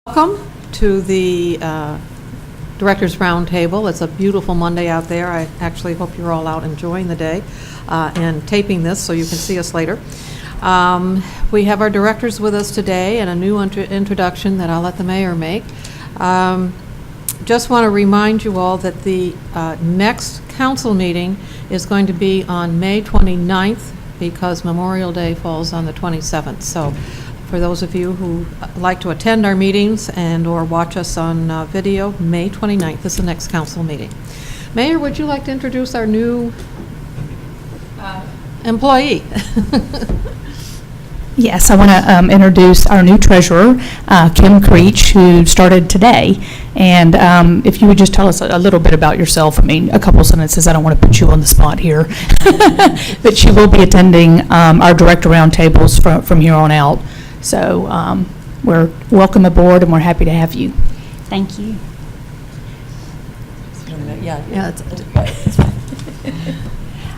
Welcome to the Directors Roundtable. It's a beautiful Monday out there. I actually hope you're all out enjoying the day and taping this so you can see us later. We have our directors with us today and a new introduction that I'll let the mayor make. Just want to remind you all that the next council meeting is going to be on May 29th because Memorial Day falls on the 27th. So for those of you who like to attend our meetings and or watch us on video, May 29th is the next council meeting. Mayor, would you like to introduce our new employee? Yes, I want to introduce our new treasurer, Kim Creech, who started today. And if you would just tell us a little bit about yourself. I mean, a couple sentences. I don't want to put you on the spot here. But she will be attending our director roundtables from here on out. So we're welcome aboard, and we're happy to have you. Thank you. Yeah, it's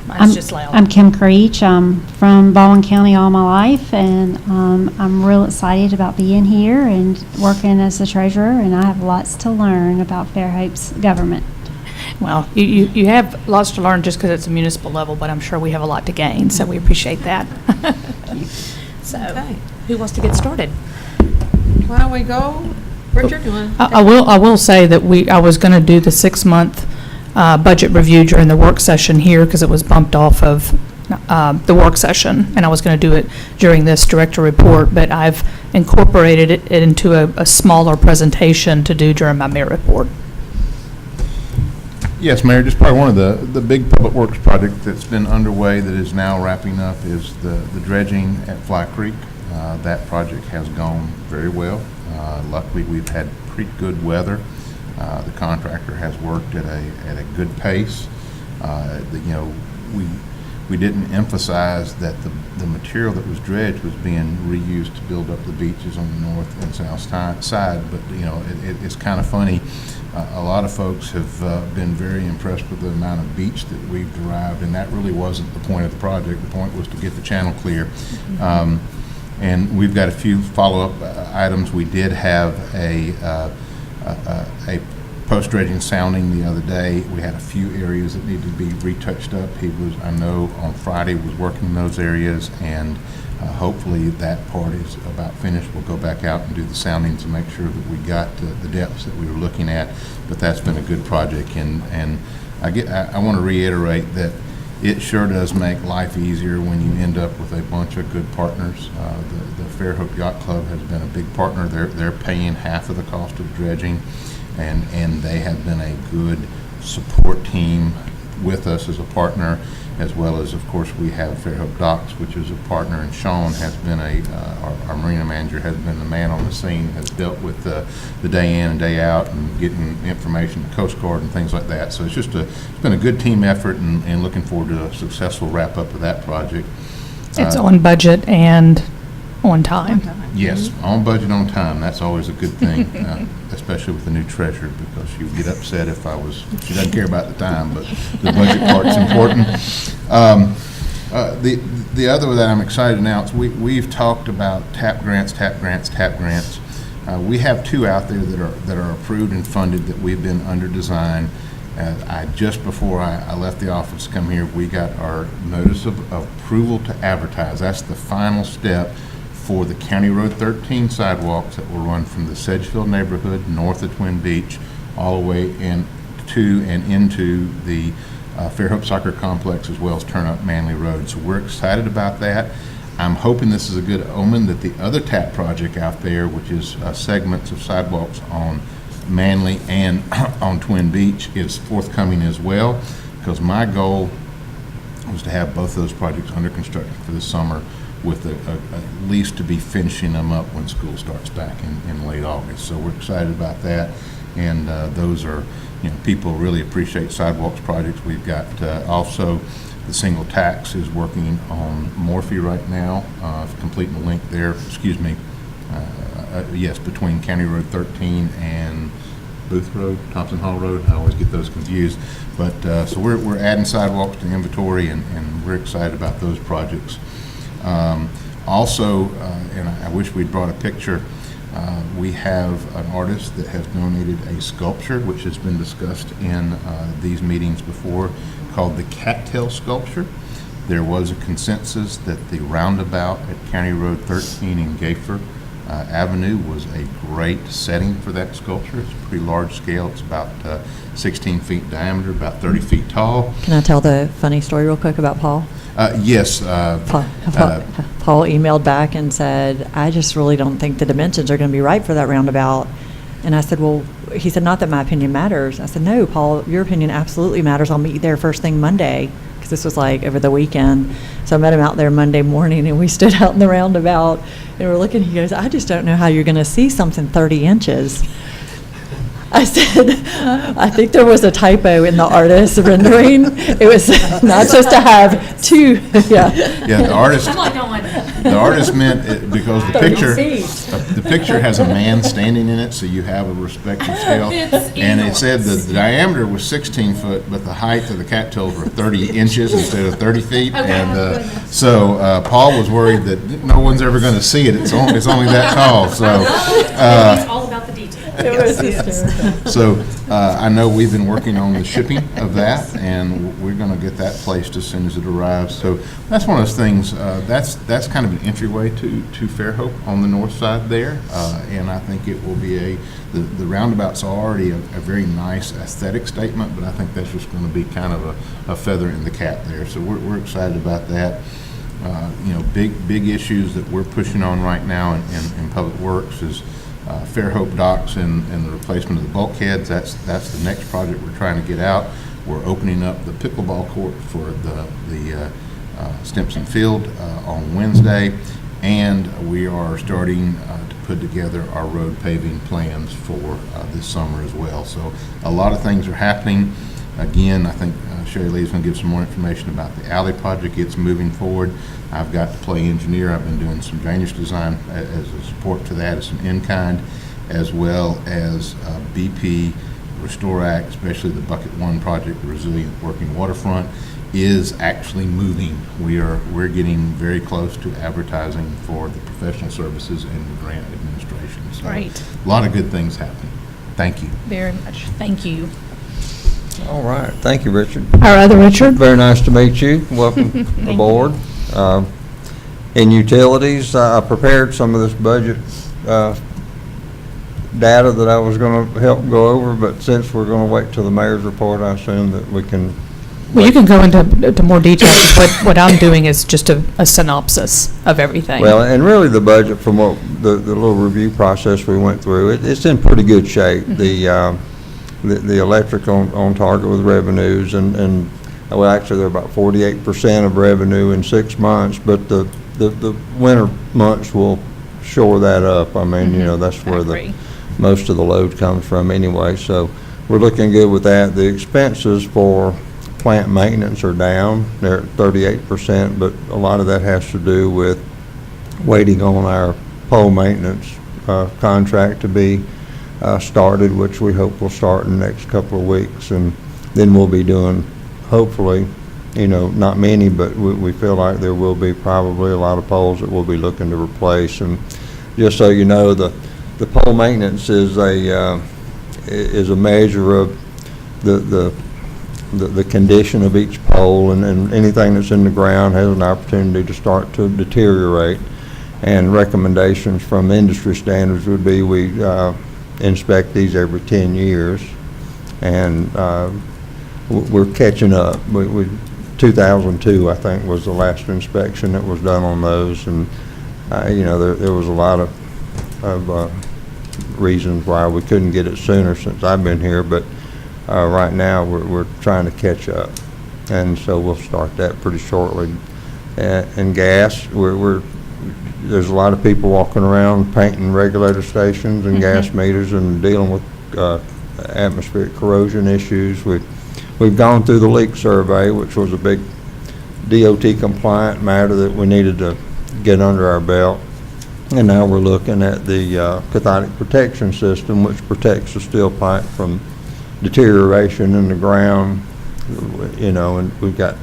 Mine's just loud. I'm Kim Creech. I'm from Baldwin County all my life, and I'm real excited about being here and working as the treasurer, and I have lots to learn about Fairhope's government. Well, you have lots to learn just because it's a municipal level, but I'm sure we have a lot to gain, so we appreciate that. So, okay. Who wants to get started? Why don't we go? Richard, you want to? I will say that I was going to do the 6-month budget review during the work session here because it was bumped off of the work session, and I was going to do it during this director report, but I've incorporated it into a smaller presentation to do during my mayor report. Yes, Mayor, just probably one of the big public works project that's been underway that is now wrapping up is the dredging at Fly Creek. That project has gone very well. Luckily, we've had pretty good weather. The contractor has worked at a good pace. We didn't emphasize that the material that was dredged was being reused to build up the beaches on the north and south side. But it's kind of funny. A lot of folks have been very impressed with the amount of beach that we've derived, and that really wasn't the point of the project. The point was to get the channel clear. And we've got a few follow-up items. We did have a post-dredging sounding the other day. We had a few areas that needed to be retouched up. I know on Friday was working in those areas, and hopefully that part is about finished. We'll go back out and do the soundings to make sure that we got the depths that we were looking at. But that's been a good project, and I want to reiterate that it sure does make life easier when you end up with a bunch of good partners. The Fairhope Yacht Club has been a big partner. They're paying half of the cost of dredging, and they have been a good support team with us as a partner, as well as, of course, we have Fairhope Docks, which is a partner, and Sean has been our marina manager, has been the man on the scene, has dealt with the day in and day out and getting information to Coast Guard and things like that. So it's been a good team effort, and looking forward to a successful wrap up of that project. It's on budget and on time. Yes, on budget, on time. That's always a good thing, especially with the new treasurer, because she would get upset if she doesn't care about the time, but the budget part's important. The other that I'm excited to announce, we've talked about TAP grants. We have 2 out there that are approved and funded that we've been under design. Just before I left the office to come here, we got our notice of approval to advertise. That's the final step for the County Road 13 sidewalks that will run from the Sedgefield neighborhood north of Twin Beach all the way into the Fairhope Soccer Complex, as well as turn up Manley Road. So we're excited about that. I'm hoping this is a good omen that the other TAP project out there, which is segments of sidewalks on Manley and on Twin Beach, is forthcoming as well, because my goal was to have both those projects under construction for the summer, with at least to be finishing them up when school starts back in late August. So we're excited about that, and those are, people really appreciate sidewalks projects. We've got also the single tax is working on Morphe right now, completing the link there, between County Road 13 and Booth Road, Thompson Hall Road. I always get those confused. But so we're adding sidewalks to inventory, and we're excited about those projects. Also, and I wish we'd brought a picture, We have an artist that has donated a sculpture, which has been discussed in these meetings before, called the Cattail Sculpture. There was a consensus that the roundabout at County Road 13 in Gayfer Avenue was a great setting for that sculpture. It's pretty large scale. It's about 16 feet diameter, about 30 feet tall. Can I tell the funny story real quick about Paul? Yes. Paul emailed back and said, I just really don't think the dimensions are going to be right for that roundabout. And I said, well, he said, not that my opinion matters. I said, no, Paul, your opinion absolutely matters. I'll meet you there first thing Monday, because this was like over the weekend. So I met him out there Monday morning, and we stood out in the roundabout, and we're looking. He goes, I just don't know how you're going to see something 30 inches. I said, I think there was a typo in the artist's rendering. It was not just to have two, yeah. Yeah, the artist meant it because the picture has a man standing in it, so you have a respective scale. And it said the diameter was 16 foot, but the height of the cattails were 30 inches instead of 30 feet. And so Paul was worried that no one's ever going to see it. It's only that tall. So It's all about the detail. It was hysterical. So I know we've been working on the shipping of that, and we're going to get that placed as soon as it arrives. So that's one of those things, that's kind of an entryway to Fairhope on the north side there, and I think it will be the roundabout's already a very nice aesthetic statement, but I think that's just going to be kind of a feather in the cap there. So we're excited about that. Big issues that we're pushing on right now in Public Works is Fairhope docks and the replacement of the bulkheads. That's the next project we're trying to get out. We're opening up the pickleball court for the Stimson Field on Wednesday, and we are starting to put together our road paving plans for this summer as well. So a lot of things are happening. Again, I think Sherry Lee's going to give some more information about the alley project. It's moving forward. I've got to play engineer. I've been doing some drainage design as a support to that, as some in-kind, as well as BP, Restore Act, especially the Bucket 1 project, the Resilient Working Waterfront, is actually moving. We're getting very close to advertising for the professional services and the grant administration. So Right. a lot of good things happening. Thank you. Very much. Thank you. All right, thank you, Richard. Our other Richard? Very nice to meet you. Welcome aboard. In utilities, I prepared some of this budget data that I was going to help go over, but since we're going to wait till the mayor's report, I assume that we can. Well, you can go into more detail. What I'm doing is just a synopsis of everything. Well, and really the budget from what the little review process we went through, it's in pretty good shape. Mm-hmm. The electric on target with revenues and well, actually they're about 48% of revenue in 6 months, but the winter months will shore that up. I mean, that's where most of the load comes from anyway. So we're looking good with that. The expenses for plant maintenance are down. They're at 38%, but a lot of that has to do with waiting on our pole maintenance contract to be started, which we hope will start in the next couple of weeks, and then we'll be doing, hopefully, not many, but we feel like there will be probably a lot of poles that we'll be looking to replace. And just so you know, the pole maintenance is a measure of the condition of each pole, and anything that's in the ground has an opportunity to start to deteriorate. And recommendations from industry standards would be we inspect these every 10 years, and we're catching up. 2002, I think, was the last inspection that was done on those, and there was a lot of reasons why we couldn't get it sooner since I've been here, but right now we're trying to catch up, and so we'll start that pretty shortly. And gas, there's a lot of people walking around painting regulator stations and gas meters and dealing with atmospheric corrosion issues. We've gone through the leak survey, which was a big DOT compliant matter that we needed to get under our belt. And now we're looking at the cathodic protection system, which protects the steel pipe from deterioration in the ground, and we've got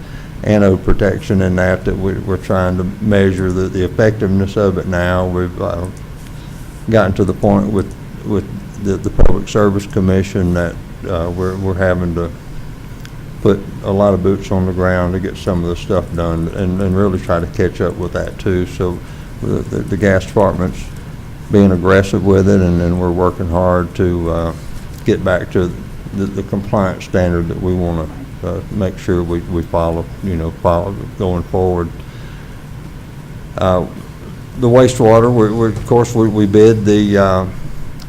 anode protection in that we're trying to measure the effectiveness of it now. We've gotten to the point with the Public Service Commission that we're having to put a lot of boots on the ground to get some of the stuff done and really try to catch up with that too. So the gas department's being aggressive with it, and then we're working hard to get back to the compliance standard that we want to make sure we follow going forward. The wastewater, of course, we bid the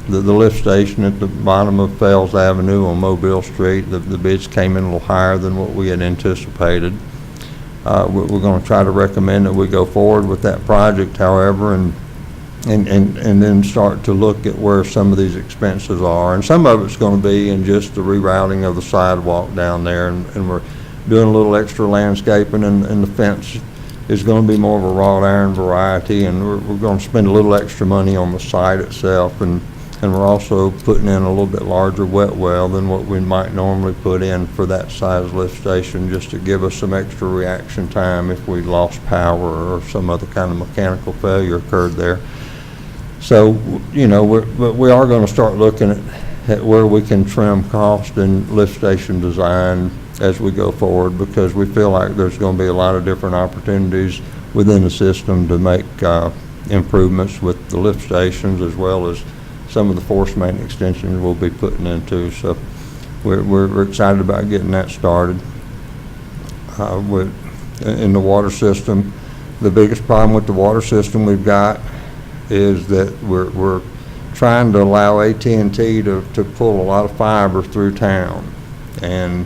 lift station at the bottom of Fells Avenue on Mobile Street. The bids came in a little higher than what we had anticipated. We're going to try to recommend that we go forward with that project, however, and then start to look at where some of these expenses are. And some of it's going to be in just the rerouting of the sidewalk down there, and we're doing a little extra landscaping, and the fence is going to be more of a wrought iron variety, and we're going to spend a little extra money on the site itself, and we're also putting in a little bit larger wet well than what we might normally put in for that size lift station, just to give us some extra reaction time if we lost power or some other kind of mechanical failure occurred there. So, but we are going to start looking at where we can trim cost and lift station design as we go forward, because we feel like there's going to be a lot of different opportunities within the system to make improvements with the lift stations, as well as some of the force main extensions we'll be putting into. So we're excited about getting that started. In the water system, the biggest problem with the water system we've got is that we're trying to allow AT&T to pull a lot of fiber through town, and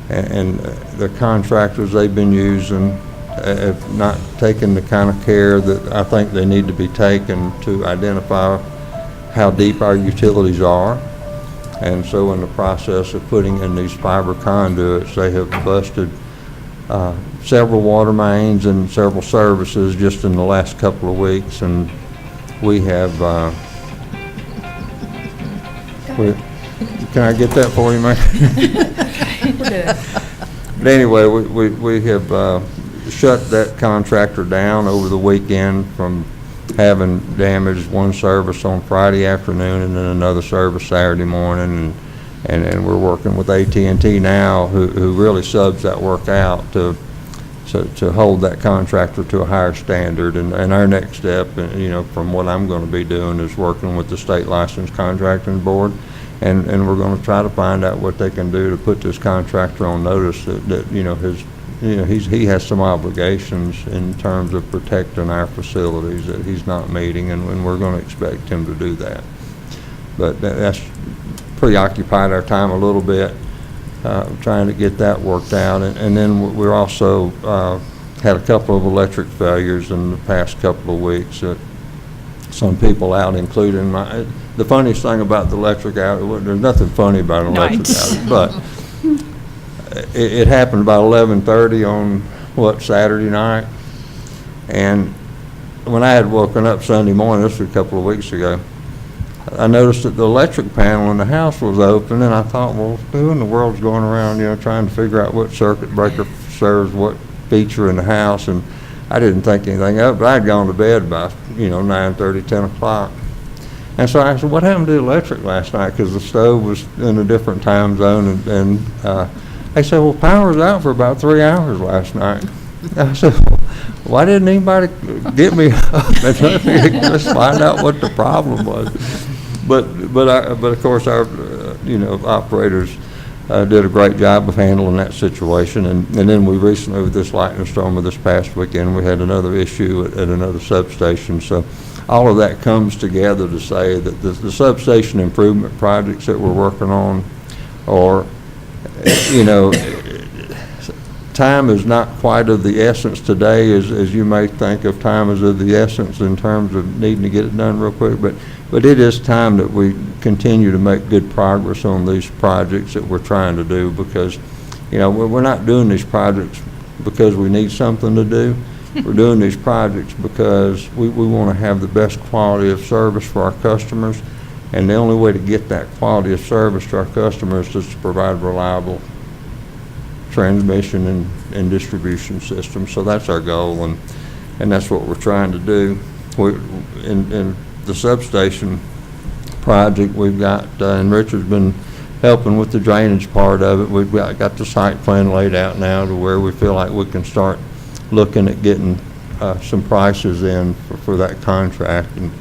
the contractors they've been using have not taken the kind of care that I think they need to be taken to identify how deep our utilities are. And so in the process of putting in these fiber conduits, they have busted several water mains and several services just in the last couple of weeks. And we have, can I get that for you, man? But anyway, we have shut that contractor down over the weekend from having damaged one service on Friday afternoon and then another service Saturday morning, and we're working with AT&T now, who really subs that work out to hold that contractor to a higher standard. And our next step, from what I'm going to be doing, is working with the State Licensed Contracting Board, and we're going to try to find out what they can do to put this contractor on notice that he has some obligations in terms of protecting our facilities that he's not meeting, and we're going to expect him to do that. But that's preoccupied our time a little bit, trying to get that worked out. And then we're also had a couple of electric failures in the past couple of weeks that some people out, including the funniest thing about the electric outage, there's nothing funny about an electric outage, but it happened about 11:30 on Saturday night, and when I had woken up Sunday morning, this was a couple of weeks ago, I noticed that the electric panel in the house was open, and I thought, well, who in the world's going around, trying to figure out what circuit breaker serves what feature in the house? And I didn't think anything of it, but I had gone to bed by 9:30, 10 o'clock. And so I said, what happened to the electric last night? Because the stove was in a different time zone, and they said, well, power was out for about 3 hours last night. I said, well, why didn't anybody get me up and let's find out what the problem was? But of course our operators did a great job of handling that situation. And then we recently, with this lightning storm of this past weekend, we had another issue at another substation. So all of that comes together to say that the substation improvement projects that we're working on are, time is not quite of the essence today as you may think of time as of the essence in terms of needing to get it done real quick, but it is time that we continue to make good progress on these projects that we're trying to do, because we're not doing these projects because we need something to do. We're doing these projects because we want to have the best quality of service for our customers, and the only way to get that quality of service to our customers is to provide reliable transmission and distribution systems. So that's our goal, and that's what we're trying to do. And the substation project, we've got, and Richard's been helping with the drainage part of it. We've got the site plan laid out now to where we feel like we can start looking at getting some prices in for that contract. And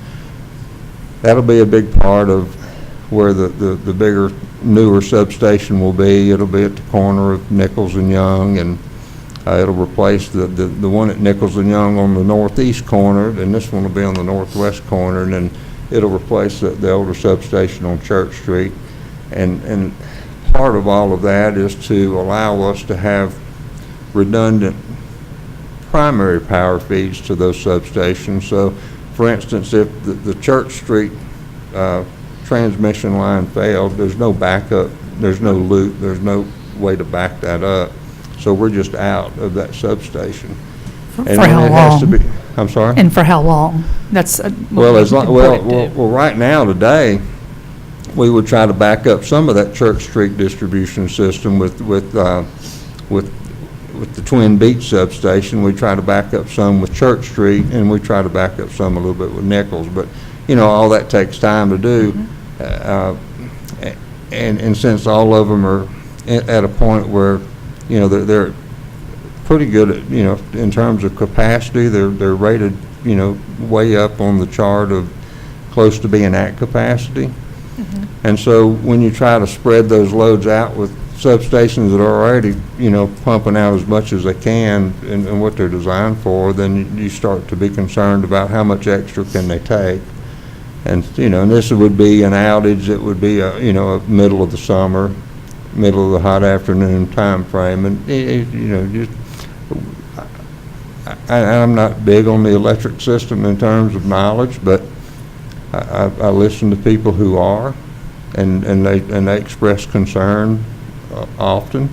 that'll be a big part of where the bigger, newer substation will be. It'll be at the corner of Nichols and Young, and it'll replace the one at Nichols and Young on the northeast corner, and this one will be on the northwest corner, and then it'll replace the older substation on Church Street. And part of all of that is to allow us to have redundant primary power feeds to those substations. So, for instance, if the Church Street transmission line failed, there's no backup, there's no loop, there's no way to back that up. So we're just out of that substation. For how it has to long? be, I'm sorry? And for how long? That's Well, important too. well, right now, today, we would try to back up some of that Church Street distribution system with the Twin Beach substation. We try to back up some with Church Street, and we try to back up some a little bit with Nichols. But, all that takes time to do. And since all of them are at a point where, they're pretty good at, in terms of capacity, they're rated, way up on the chart of close to being at capacity. And so when you try to spread those loads out with substations that are already, pumping out as much as they can and what they're designed for, then you start to be concerned about how much extra can they take. And, and this would be an outage that would be, a middle of the summer, middle of the hot afternoon time frame. And, I'm not big on the electric system in terms of knowledge, but I listen to people who are, and they express concern often,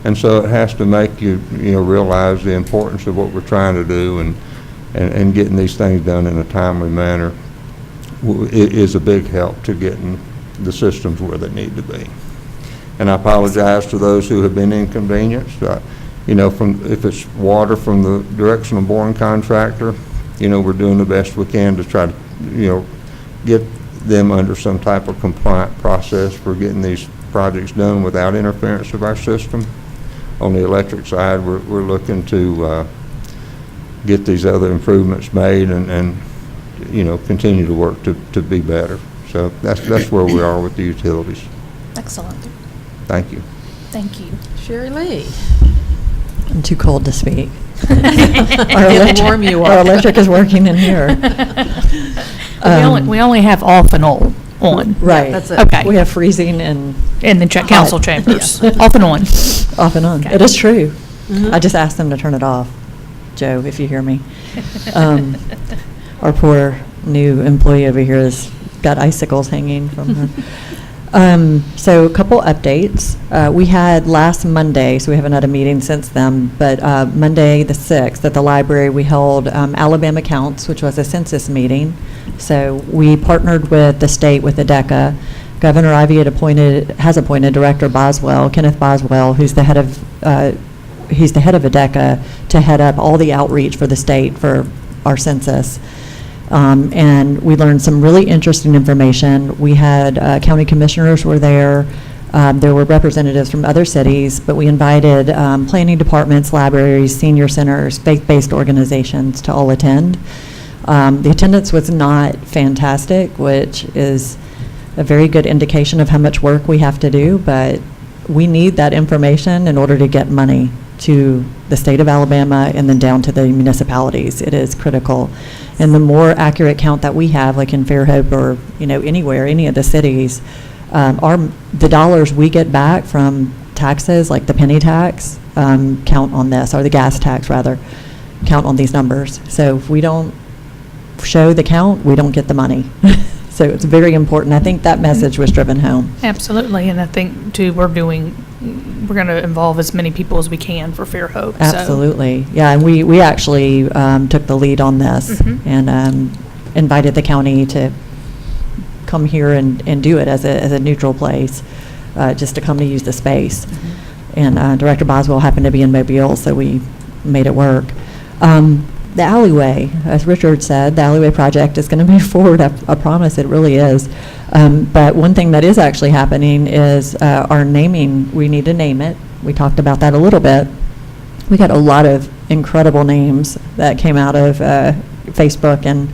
and so it has to make you realize the importance of what we're trying to do, and getting these things done in a timely manner is a big help to getting the systems where they need to be. And I apologize to those who have been inconvenienced. If it's water from the directional boring contractor, we're doing the best we can to try to get them under some type of compliant process for getting these projects done without interference of our system. On the electric side, we're looking to get these other improvements made and continue to work to be better. So that's where we are with the utilities. Excellent. Thank you. Thank you. Sherry Lee. I'm too cold to speak. It'll warm you Our up. electric is working in here. We only have off and on. Right. That's it. Okay. We have freezing and In the council Hot. chambers, off and on. off and on. Okay. It is true. Mhm. I just asked them to turn it off. Joe, if you hear me. Our poor new employee over here has got icicles hanging from her. So a couple updates. We had last Monday, so we haven't had a meeting since then, but Monday the 6th at the library, we held Alabama Counts, which was a census meeting. So we partnered with the state, with ADECA. Governor Ivey has appointed Director Boswell, Kenneth Boswell, who's the head of ADECA, to head up all the outreach for the state for our census. And we learned some really interesting information. We had county commissioners were there. There were representatives from other cities, but we invited planning departments, libraries, senior centers, faith-based organizations to all attend. The attendance was not fantastic, which is a very good indication of how much work we have to do, but we need that information in order to get money to the state of Alabama and then down to the municipalities. It is critical. And the more accurate count that we have, like in Fairhope or, anywhere, any of the cities, the dollars we get back from taxes, like the penny tax, count on this, or the gas tax rather, count on these numbers. So if we don't show the count, we don't get the money. So it's very important. I think that message was driven home. Absolutely, and I think too, we're going to involve as many people as we can for Fairhope. so- Absolutely. Yeah, and we actually took the lead on this and invited the county to come here and do it as a neutral place, just to come to use the space. And Director Boswell happened to be in Mobile, so we made it work. The alleyway, as Richard said, the alleyway project is going to move forward. I promise it really is. But one thing that is actually happening is our naming. We need to name it. We talked about that a little bit. We got a lot of incredible names that came out of Facebook and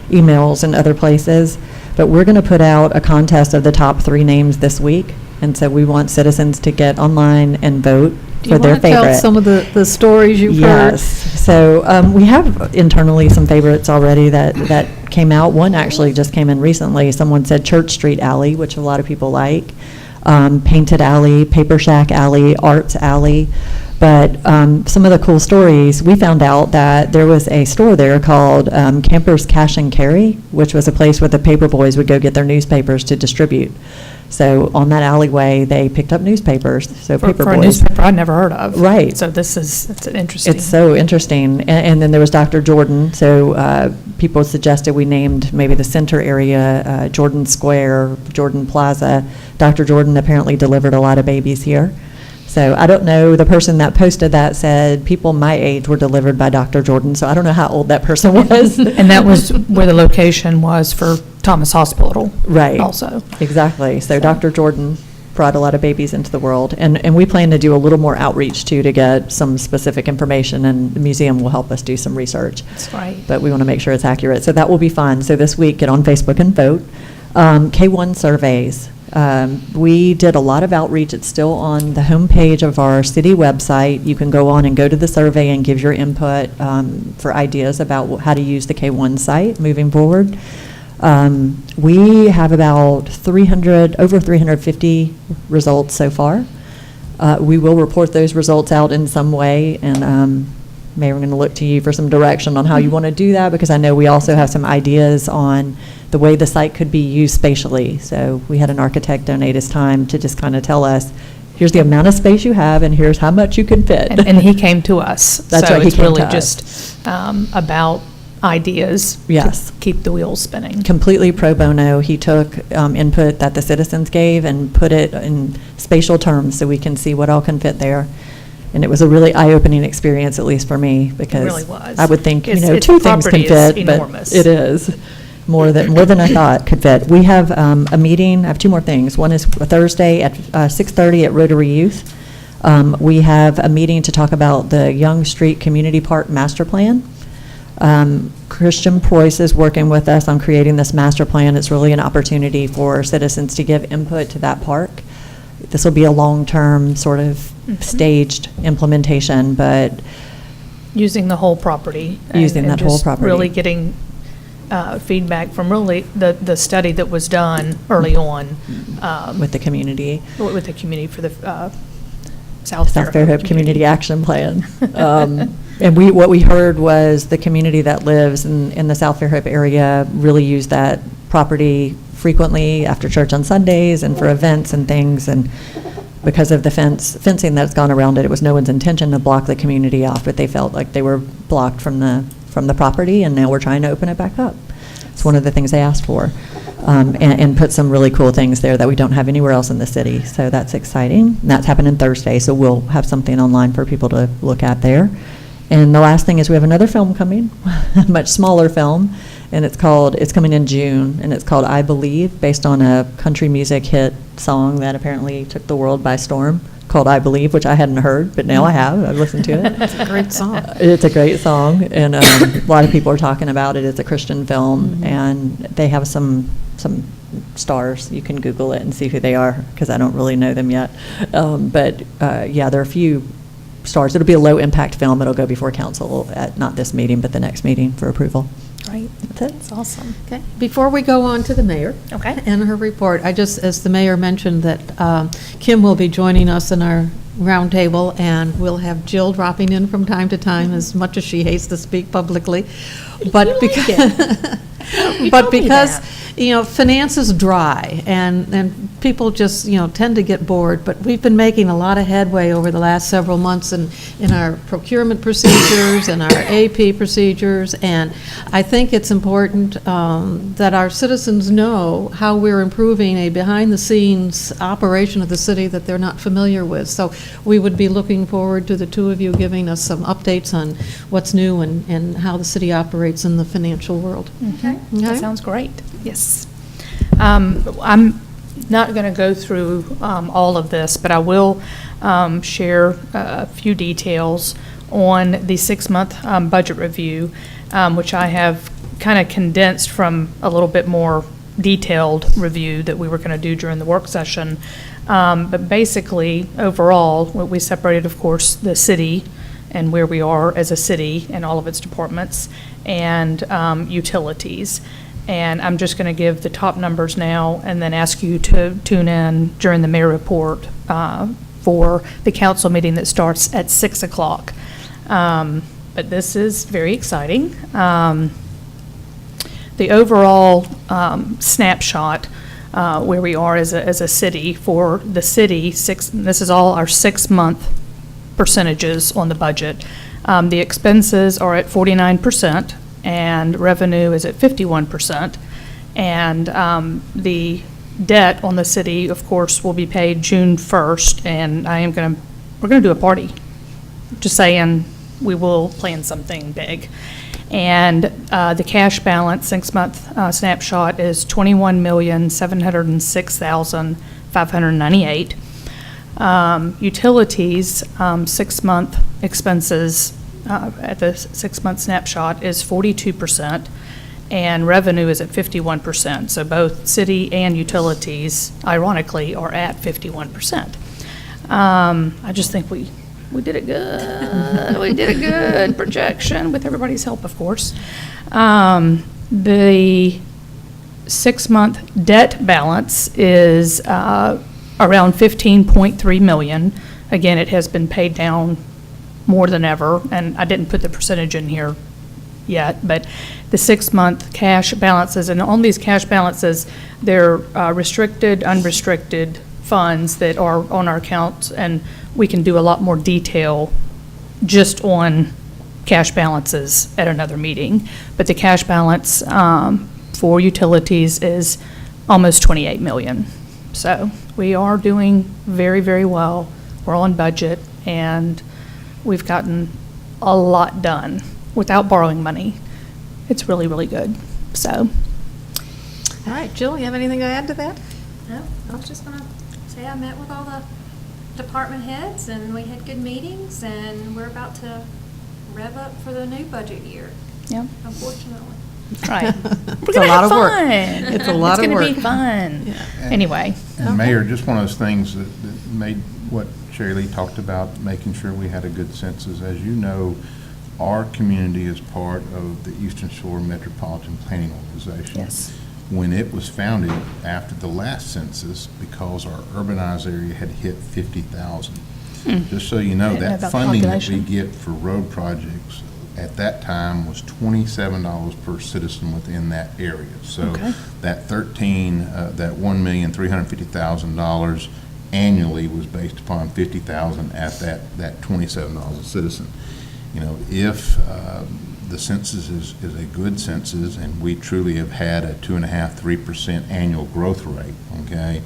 emails and other places. But we're going to put out a contest of the top 3 names this week. And so we want citizens to get online and vote for their favorite. Do you want to tell some of the stories you've heard? Yes. So we have internally some favorites already that came out. One actually just came in recently. Someone said Church Street Alley, which a lot of people like. Painted Alley, Paper Shack Alley, Arts Alley. But some of the cool stories, we found out that there was a store there called Campers Cash and Carry, which was a place where the paper boys would go get their newspapers to distribute. So on that alleyway, they picked up newspapers. So paper For a boys. newspaper I'd never heard of. Right. So it's interesting. It's so interesting. And then there was Dr. Jordan. So people suggested we named maybe the center area Jordan Square, Jordan Plaza. Dr. Jordan apparently delivered a lot of babies here. So I don't know, the person that posted that said people my age were delivered by Dr. Jordan, so I don't know how old that person was. And that was where the location was for Thomas Hospital. Right. Also. Exactly. So Dr. Jordan brought a lot of babies into the world. And we plan to do a little more outreach, too, to get some specific information, and the museum will help us do some research. That's right. But we want to make sure it's accurate. So that will be fun. So this week, get on Facebook and vote. K1 surveys. We did a lot of outreach. It's still on the homepage of our city website. You can go on and go to the survey and give your input for ideas about how to use the K1 site moving forward. We have about over 350 results so far. We will report those results out in some way, and Mayor, I'm going to look to you for some direction on how you want to do that, because I know we also have some ideas on the way the site could be used spatially. So we had an architect donate his time to just kind of tell us, here's the amount of space you have, and here's how much you can fit. And he came to us. That's so right, he it's came really to us. just about ideas. Yes. To keep the wheels spinning. Completely pro bono. He took input that the citizens gave and put it in spatial terms so we can see what all can fit there. And it was a really eye-opening experience, at least for me, because really was. I would think, It's- 2 things can property is fit, enormous. but it is more than I thought could fit. We have a meeting. I have 2 more things. One is a Thursday at 6:30 at Rotary Youth. We have a meeting to talk about the Young Street Community Park Master Plan. Christian Preuss is working with us on creating this master plan. It's really an opportunity for citizens to give input to that park. This will be a long-term sort of staged implementation, but Using the whole property. Using that whole just property. really getting feedback from really the study that was done early on. with the community. With the community for the South Fairhope Community Action Plan. And what we heard was the community that lives in the South Fairhope area really use that property frequently after church on Sundays and for events and things. And because of the fencing that's gone around it, it was no one's intention to block the community off, but they felt like they were blocked from the property, and now we're trying to open it back up. It's one of the things they asked for. And put some really cool things there that we don't have anywhere else in the city. So that's exciting. And that's happening Thursday, so we'll have something online for people to look at there. And the last thing is we have another film coming, a much smaller film, and it's coming in June, and it's called I Believe, based on a country music hit song that apparently took the world by storm, called I Believe, which I hadn't heard, but now I have. I've listened to it. It's a great song. It's a great song, and a lot of people are talking about it. It's a Christian film, and they have some stars. You can Google it and see who they are, because I don't really know them yet. But yeah, there are a few stars. It'll be a low-impact film. It'll go before council at not this meeting, but the next meeting for approval. Right. That's it. That's awesome. Okay, before we go on to the mayor. Okay. And her report, as the mayor mentioned, that Kim will be joining us in our roundtable, and we'll have Jill dropping in from time to time, as much as she hates to speak publicly. But But because, finance is dry, and people just, tend to get bored, but we've been making a lot of headway over the last several months in our procurement procedures and our AP procedures, and I think it's important that our citizens know how we're improving a behind-the-scenes operation of the city that they're not familiar with. So we would be looking forward to the two of you giving us some updates on what's new and how the city operates in the financial world. Okay. Okay. That sounds great. Yes. I'm not going to go through all of this, but I will share a few details on the 6-month budget review, which I have kind of condensed from a little bit more detailed review that we were going to do during the work session. But basically, overall, we separated, of course, the city and where we are as a city and all of its departments, and utilities. And I'm just going to give the top numbers now and then ask you to tune in during the mayor report for the council meeting that starts at 6 o'clock. But this is very exciting. The overall snapshot where we are as a city, for the city, this is all our 6-month percentages on the budget. The expenses are at 49%, and revenue is at 51%. And the debt on the city, of course, will be paid June 1st, and we're going to do a party. Just saying, we will plan something big. And the cash balance 6-month snapshot is $21,706,598. Utilities 6-month expenses at the 6-month snapshot is 42%, and revenue is at 51%. So both city and utilities, ironically, are at 51%. I just think we did it good. We did a good projection with everybody's help, of course. The 6-month debt balance is around $15.3 million. Again, it has been paid down more than ever, and I didn't put the percentage in here yet, but the 6-month cash balances, and on these cash balances, they're restricted, unrestricted funds that are on our accounts, and we can do a lot more detail just on cash balances at another meeting. But the cash balance for utilities is almost $28 million. So we are doing very, very well. We're on budget, and we've gotten a lot done without borrowing money. It's really, really good. So. All right, Jill, you have anything to add to that? No, I was just going to say I met with all the department heads, and we had good meetings, and we're about to rev up for the new budget year. Yeah. Unfortunately. Right. It's a lot of work. It's a lot of work. It's going to be fun. Yeah. Anyway. And Mayor, just one of those things that made what Sherry Lee talked about, making sure we had a good census. As you know, our community is part of the Eastern Shore Metropolitan Planning Organization. Yes. When it was founded after the last census, because our urbanized area had hit 50,000. Just so you know, I didn't know that about funding that we population. get for road projects at that time was $27 per citizen within that area. So Okay. that that $1,350,000 annually was based upon 50,000 at that $27 a citizen. You know, if the census is a good census, and we truly have had a 2.5–3% annual growth rate, okay,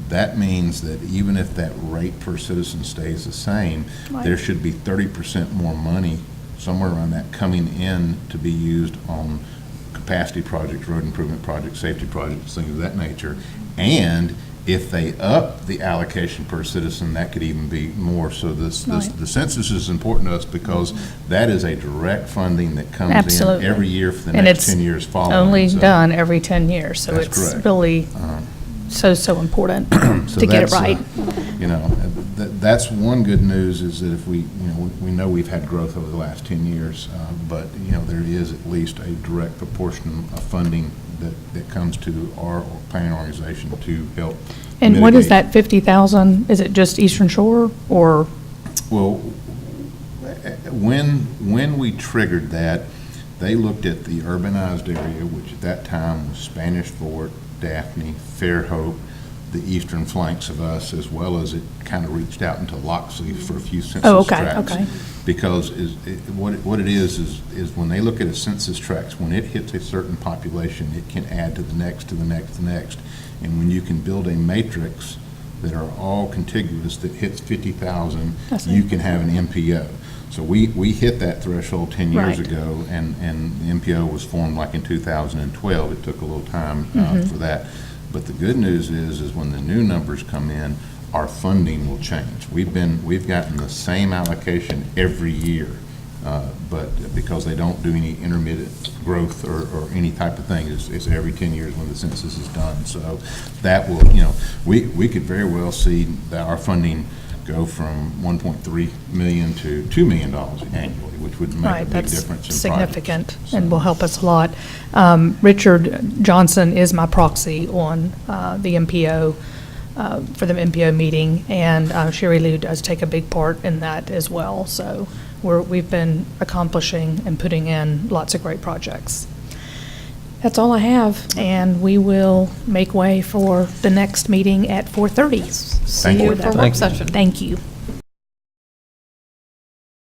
that means that even if that rate per citizen stays the same, Right. there should be 30% more money, somewhere around that, coming in to be used on capacity projects, road improvement projects, safety projects, things of that nature. And if they up the allocation per citizen, that could even be more. So the census is important to us because that is a direct funding that comes Absolutely. in every year for the And next it's 10 years following. only So- done every 10 years, so That's it's correct. really so important So to get it that's, right. You know, that's one good news, is that if we know we've had growth over the last 10 years, but, there is at least a direct proportion of funding that comes to our planning organization to help And what is mitigate. that 50,000? Is it just Eastern Shore, or? Well, when we triggered that, They looked at the urbanized area, which at that time was Spanish Fort, Daphne, Fairhope, the eastern flanks of us, as well as it kind of reached out into Loxley for a few census Oh, okay, tracts. okay. Because what it is when they look at a census tract, when it hits a certain population, it can add to the next, to the next, to the next. And when you can build a matrix that are all contiguous that hits 50,000, That's you it. can have an MPO. So we hit that threshold 10 years Right. ago, and the MPO was formed like in 2012. It took a little time for that. But the good news is when the new numbers come in, our funding will change. We've gotten the same allocation every year, but because they don't do any intermittent growth or any type of thing, it's every 10 years when the census is done. So that will, we could very well see that our funding go from 1.3 million to $2 million annually, which would make a Right, big that's difference in significant projects. and So- will help us a lot. Richard Johnson is my proxy on the MPO, for the MPO meeting, and Sherry Lou does take a big part in that as well. So we've been accomplishing and putting in lots of great projects. That's all I have, and we will make way for the next meeting at 4:30. See Thank you you. for work Thank you. session. Thank you.